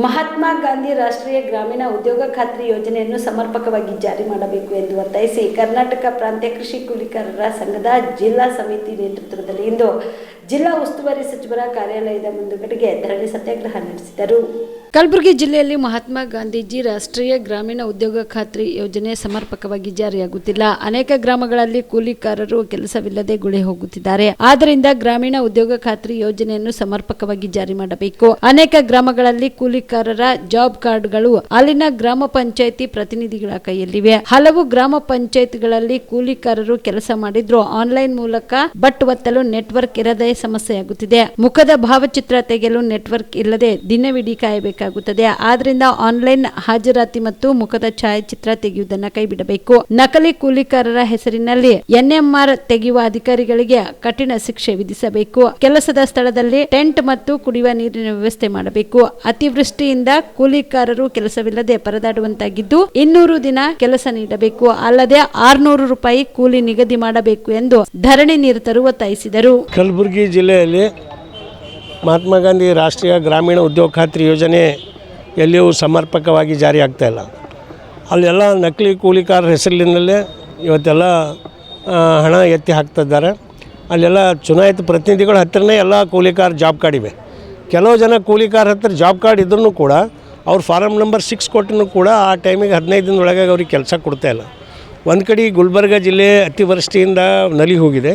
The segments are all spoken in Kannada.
ಮಹಾತ್ಮ ಗಾಂಧಿ ರಾಷ್ಟ್ರೀಯ ಗ್ರಾಮೀಣ ಉದ್ಯೋಗ ಖಾತ್ರಿ ಯೋಜನೆಯನ್ನು ಸಮರ್ಪಕವಾಗಿ ಜಾರಿ ಮಾಡಬೇಕು ಎಂದು ಒತ್ತಾಯಿಸಿ ಕರ್ನಾಟಕ ಪ್ರಾಂತ್ಯ ಕೃಷಿ ಕೂಲಿಕಾರರ ಸಂಘದ ಜಿಲ್ಲಾ ಸಮಿತಿ ನೇತೃತ್ವದಲ್ಲಿ ಇಂದು ಜಿಲ್ಲಾ ಉಸ್ತುವಾರಿ ಸಚಿವರ ಕಾರ್ಯಾಲಯದ ಮುಂದುಗಡೆಗೆ ಧರಣಿ ಸತ್ಯಾಗ್ರಹ ನಡೆಸಿದರು. ಕಲಬುರಗಿ ಜಿಲ್ಲೆಯಲ್ಲಿ ಮಹಾತ್ಮ ಗಾಂಧೀಜಿ ರಾಷ್ಟ್ರೀಯ ಗ್ರಾಮೀಣ ಉದ್ಯೋಗ ಖಾತ್ರಿ ಯೋಜನೆ ಸಮರ್ಪಕವಾಗಿ ಜಾರಿಯಾಗುತ್ತಿಲ್ಲ. ಅನೇಕ ಗ್ರಾಮಗಳಲ್ಲಿ ಕೂಲಿಕಾರರು ಕೆಲಸವಿಲ್ಲದೆ ಗುಳೆ ಹೋಗುತ್ತಿದ್ದಾರೆ. ಆದ್ದರಿಂದ ಗ್ರಾಮೀಣ ಉದ್ಯೋಗ ಖಾತ್ರಿ ಯೋಜನೆಯನ್ನು ಸಮರ್ಪಕವಾಗಿ ಜಾರಿ ಮಾಡಬೇಕು. ಅನೇಕ ಗ್ರಾಮಗಳಲ್ಲಿ ಕೂಲಿಕಾರರ ಜಾಬ್ ಕಾರ್ಡ್ಗಳು ಅಲ್ಲಿನ ಗ್ರಾಮ ಪಂಚಾಯಿತಿ ಪ್ರತಿನಿಧಿಗಳ ಕೈಯಲ್ಲಿವೆ. ಹಲವು ಗ್ರಾಮ ಪಂಚಾಯತ್ಗಳಲ್ಲಿ ಕೂಲಿಕಾರರು ಕೆಲಸ ಮಾಡಿದ್ರು ಆನ್ಲೈನ್ ಮೂಲಕ ಬಟ್ ಒತ್ತಲು ನೆಟ್ವರ್ಕ್ ಇರದೇ ಸಮಸ್ಯೆಯಾಗುತ್ತಿದೆ. ಮುಖದ ಭಾವಚಿತ್ರ ತೆಗೆಯಲು ನೆಟ್ವರ್ಕ್ ಇಲ್ಲದೆ ದಿನವಿಡೀ ಕಾಯಬೇಕಾಗುತ್ತದೆ. ಆದ್ರಿಂದ ಆನ್ಲೈನ್ ಹಾಜರಾತಿ ಮತ್ತು ಮುಖದ ಛಾಯಾಚಿತ್ರ ತೆಗೆಯುವುದನ್ನು ಕೈಬಿಡಬೇಕು. ನಕಲಿ ಕೂಲಿಕಾರರ ಹೆಸರಿನಲ್ಲಿ NMR ತೆಗೆಯುವ ಅಧಿಕಾರಿಗಳಿಗೆ ಕಠಿಣ ಶಿಕ್ಷೆ ವಿಧಿಸಬೇಕು. ಕೆಲಸದ ಸ್ಥಳದಲ್ಲಿ ಟೆಂಟ್ ಮತ್ತು ಕುಡಿಯುವ ನೀರಿನ ವ್ಯವಸ್ಥೆ ಮಾಡಬೇಕು. ಅತಿವೃಷ್ಟಿಯಿಂದ ಕೂಲಿಕಾರರು ಕೆಲಸವಿಲ್ಲದೆ ಪರದಾಡುವಂತಾಗಿದ್ದು 200 ದಿನ ಕೆಲಸ ನೀಡಬೇಕು. ಅಲ್ಲದೆ 600 ರೂಪಾಯಿ ಕೂಲಿ ನಿಗದಿ ಮಾಡಬೇಕು ಎಂದು ಧರಣಿ ನಿರತರು ಒತ್ತಾಯಿಸಿದರು. ಕಲಬುರಗಿ ಜಿಲ್ಲೆಯಲ್ಲಿ ಮಹಾತ್ಮ ಗಾಂಧಿ ರಾಷ್ಟ್ರೀಯ ಗ್ರಾಮೀಣ ಉದ್ಯೋಗ ಖಾತ್ರಿ ಯೋಜನೆ ಎಲ್ಲಿಯೂ ಸಮರ್ಪಕವಾಗಿ ಜಾರಿ ಆಗ್ತಾ ಇಲ್ಲ. ಅಲ್ಲೆಲ್ಲ ನಕಲಿ ಕೂಲಿಕಾರರ ಹೆಸರಿನಲ್ಲೇ ಇವತ್ತೆಲ್ಲ ಹಣ ಎತ್ತಿ ಹಾಕ್ತಿದ್ದಾರೆ. ಅಲ್ಲೆಲ್ಲ ಚುನಾಯಿತ ಪ್ರತಿನಿಧಿಗಳ ಹತ್ತಿರನೇ ಎಲ್ಲ ಕೂಲಿಕಾರ ಜಾಬ್ ಕಾರ್ಡ್ ಇವೆ. ಕೆಲವು ಜನ ಕೂಲಿಕಾರ ಹತ್ತಿರ ಜಾಬ್ ಕಾರ್ಡ್ ಇದ್ರೂ ಕೂಡ ಅವ್ರು ಫಾರಮ್ ನಂಬರ್ 6 ಕೊಟ್ಟನು ಕೂಡ ಆ ಟೈಮಿಗೆ 15 ದಿನದೊಳಗೆ ಅವ್ರಿಗೆ ಕೆಲಸ ಕೊಡ್ತಾ ಇಲ್ಲ. ಒಂದು ಕಡೆ ಗುಲ್ಬರ್ಗ ಜಿಲ್ಲೆ ಅತಿವೃಷ್ಟಿಯಿಂದ ನಲಿ ಹೋಗಿದೆ.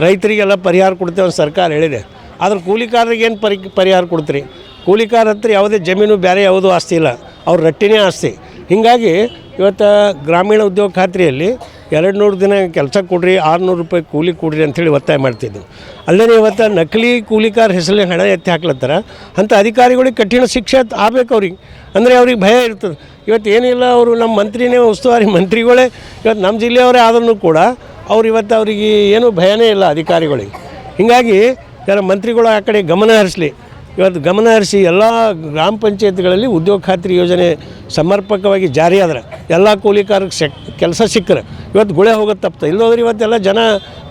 ರೈತರಿಗೆಲ್ಲ ಪರಿಹಾರ ಕೊಡ್ತೇವೆ ಅಂತ ಸರ್ಕಾರ ಹೇಳಿದೆ. ಆದ್ರೆ ಕೂಲಿಕಾರರಿಗೆ ಏನು ಪರಿಹಾರ ಕೊಡ್ತೀರಿ? ಕೂಲಿಕಾರ ಹತ್ರ ಯಾವುದೇ ಜಮೀನು ಬೇರೆ ಯಾವುದೂ ಆಸ್ತಿ ಇಲ್ಲ, ಅವ್ರ ರಟ್ಟಿನೇ ಆಸ್ತಿ. ಹೀಗಾಗಿ ಇವತ್ತು ಗ್ರಾಮೀಣ ಉದ್ಯೋಗ ಖಾತ್ರಿಯಲ್ಲಿ 200 ದಿನ ಕೆಲಸ ಕೊಡ್ರಿ, 600 ರೂಪಾಯಿ ಕೂಲಿ ಕೊಡ್ರಿ ಅಂಥೇಳಿ ಒತ್ತಾಯ ಮಾಡ್ತಿದ್ದೆವು. ಅಲ್ಲದೆ ಇವತ್ತು ನಕಲಿ ಕೂಲಿಕಾರ ಹೆಸರಲ್ಲಿ ಹಣ ಎತ್ತಿ ಹಾಕ್ಲತ್ತಾರ. ಅಂಥ ಅಧಿಕಾರಿಗಳಿಗೆ ಕಠಿಣ ಶಿಕ್ಷೆ ಆಗಬೇಕು ಅವ್ರಿಗೆ. ಅಂದರೆ ಅವ್ರಿಗೆ ಭಯ ಇರ್ತದೆ. ಇವತ್ತು ಏನಿಲ್ಲ, ಅವರು ನಮ್ಮ ಮಂತ್ರಿನೇ ಉಸ್ತುವಾರಿ ಮಂತ್ರಿಗಳೇ ಇವತ್ತು ನಮ್ಮ ಜಿಲ್ಲೆಯವರೇ ಆದ್ರೂ ಕೂಡ ಅವ್ರು ಇವತ್ತು ಅವರಿಗೆ ಏನೂ ಭಯನೇ ಇಲ್ಲ ಅಧಿಕಾರಿಗಳಿಗೆ. ಹೀಗಾಗಿ ಯಾರ ಮಂತ್ರಿಗಳು ಆ ಕಡೆ ಗಮನ ಹರಿಸಲಿ. ಇವತ್ತು ಗಮನ ಹರಿಸಿ ಎಲ್ಲ ಗ್ರಾಮ ಪಂಚಾಯತ್ಗಳಲ್ಲಿ ಉದ್ಯೋಗ ಖಾತ್ರಿ ಯೋಜನೆ ಸಮರ್ಪಕವಾಗಿ ಜಾರಿ ಆದ್ರೆ ಎಲ್ಲ ಕೂಲಿಕಾರರಿಗೆ ಕೆಲಸ ಸಿಕ್ಕರೆ ಇವತ್ತು ಗುಳೆ ಹೋಗೋದು ತಪ್ಪ. ಇಲ್ಲೋದ್ರೆ ಇವತ್ತೆಲ್ಲ ಜನ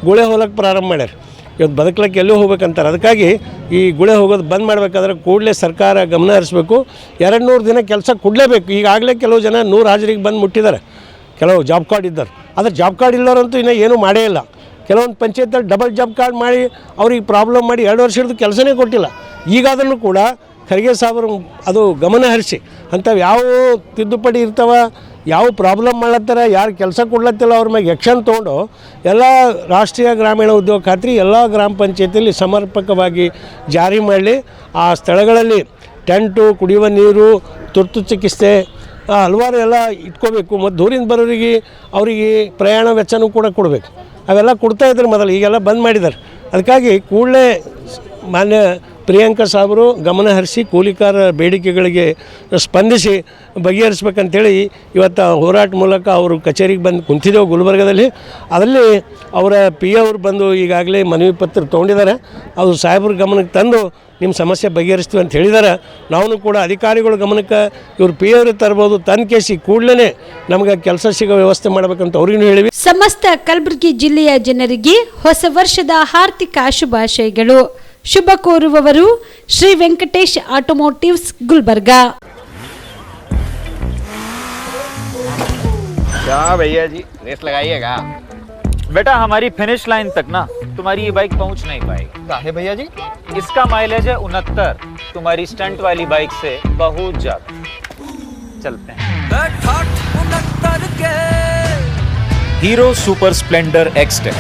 ಗುಳೆ ಹೋಗಕ್ಕೆ ಪ್ರಾರಂಭ ಮಾಡ್ಯಾರ. ಇವತ್ತು ಬದುಕಲಿಕ್ಕೆ ಎಲ್ಲೂ ಹೋಗ್ಬೇಕಂತಾರೆ. ಅದಕ್ಕಾಗಿ ಈ ಗುಳೆ ಹೋಗೋದು ಬಂದ್ ಮಾಡಬೇಕಾದ್ರೆ ಕೂಡಲೇ ಸರ್ಕಾರ ಗಮನ ಹರಿಸಬೇಕು. 200 ದಿನ ಕೆಲಸ ಕೊಡಲೇಬೇಕು. ಈಗಾಗಲೇ ಕೆಲವು ಜನ 100 ಹಾಜರಿಗೆ ಬಂದು ಮುಟ್ಟಿದ್ದಾರೆ. ಕೆಲವು ಜಾಬ್ ಕಾರ್ಡ್ ಇದ್ದಾರೆ. ಆದರೆ ಜಾಬ್ ಕಾರ್ಡ್ ಇಲ್ಲವರಂತೂ ಇನ್ನೂ ಏನೂ ಮಾಡೇ ಇಲ್ಲ. ಕೆಲವೊಂದು ಪಂಚಾಯತ್ದಲ್ಲಿ ಡಬಲ್ ಜಾಬ್ ಕಾರ್ಡ್ ಮಾಡಿ ಅವ್ರಿಗೆ ಪ್ರಾಬ್ಲಮ್ ಮಾಡಿ 2 ವರ್ಷ ಹಿಡಿದು ಕೆಲಸನೇ ಕೊಟ್ಟಿಲ್ಲ. ಈಗಾದರೂ ಕೂಡ ಖರ್ಗೆ ಸಾಹೇಬರು ಅದು ಗಮನ ಹರಿಸಿ ಅಂಥವು ಯಾವ ತಿದ್ದುಪಡಿ ಇರ್ತಾವ, ಯಾವ ಪ್ರಾಬ್ಲಮ್ ಮಾಡ್ಲತ್ತಾರ, ಯಾರು ಕೆಲಸ ಕೊಡ್ಲತ್ತಿಲ್ಲ ಅವ್ರ ಮ್ಯಾಗೆ ಆ್ಯಕ್ಷನ್ ತೊಗೊಂಡು ಎಲ್ಲ ರಾಷ್ಟ್ರೀಯ ಗ್ರಾಮೀಣ ಉದ್ಯೋಗ ಖಾತ್ರಿ ಎಲ್ಲ ಗ್ರಾಮ ಪಂಚಾಯತಿಯಲ್ಲಿ ಸಮರ್ಪಕವಾಗಿ ಜಾರಿ ಮಾಡಲಿ. ಆ ಸ್ಥಳಗಳಲ್ಲಿ ಟೆಂಟು, ಕುಡಿಯುವ ನೀರು, ತುರ್ತು ಚಿಕಿತ್ಸೆ ಹಲವಾರು ಎಲ್ಲ ಇಟ್ಕೋಬೇಕು. ಮತ್ತು ದೂರಿಂದ ಬರೋರಿಗೆ ಅವರಿಗೆ ಪ್ರಯಾಣ ವೆಚ್ಚನೂ ಕೂಡ ಕೊಡಬೇಕು. ಅವೆಲ್ಲ ಕೊಡ್ತಾಯಿದ್ರು ಮೊದಲು, ಈಗೆಲ್ಲ ಬಂದ್ ಮಾಡಿದ್ದಾರೆ. ಅದಕ್ಕಾಗಿ ಕೂಡಲೇ ಮಾನ್ಯ ಪ್ರಿಯಾಂಕಾ ಸಾಹೇಬರು ಗಮನ ಹರಿಸಿ ಕೂಲಿಕಾರ ಬೇಡಿಕೆಗಳಿಗೆ ಸ್ಪಂದಿಸಿ ಬಗೆಹರಿಸ್ಬೇಕಂತೇಳಿ ಇವತ್ತು ಹೋರಾಟ ಮೂಲಕ ಅವರು ಕಚೇರಿಗೆ ಬಂದು ಕುಂತಿದ್ದೆವು ಗುಲ್ಬರ್ಗದಲ್ಲಿ. ಅದರಲ್ಲಿ ಅವರ PA ಅವರು ಬಂದು ಈಗಾಗಲೇ ಮನವಿ ಪತ್ರ ತೊಗೊಂಡಿದ್ದಾರೆ. ಅದು ಸಾಹೇಬ್ರ ಗಮನಕ್ಕೆ ತಂದು ನಿಮ್ಮ ಸಮಸ್ಯೆ ಬಗೆಹರಿಸ್ತೀವಿ ಅಂತ ಹೇಳಿದ್ದಾರೆ. ನಾವು ಕೂಡ ಅಧಿಕಾರಿಗಳ ಗಮನಕ್ಕೆ ಇವ್ರು PA ಅವ್ರಿಗೆ ತರ್ಬೋದು, ತಂದು ಕೇಸಿ ಕೂಡಲೇ ನಮಗೆ ಕೆಲಸ ಸಿಗೋ ವ್ಯವಸ್ಥೆ ಮಾಡಬೇಕಂತ ಅವ್ರಿಗೂ ಹೇಳಿವಿ. ಸಮಸ್ತ ಕಲಬುರಗಿ ಜಿಲ್ಲೆಯ ಜನರಿಗೆ ಹೊಸ ವರ್ಷದ ಹಾರ್ದಿಕ ಶುಭಾಶಯಗಳು. ಶುಭ ಕೋರುವವರು ಶ್ರೀ ವೆಂಕಟೇಶ್ ಆಟೋಮೋಟಿವ್ಸ್ गुलबर्गा। क्या भैया जी रेस लगाइएगा? बेटा हमारी फिनिश लाइन तक ना तुम्हारी ये बाइक पहुंच नहीं पाएगी। काहे भैया जी? इसका माइलेज है 69, तुम्हारी स्टंट वाली बाइक से बहुत ज्यादा। चलते हैं। Hero super Splendor XTEC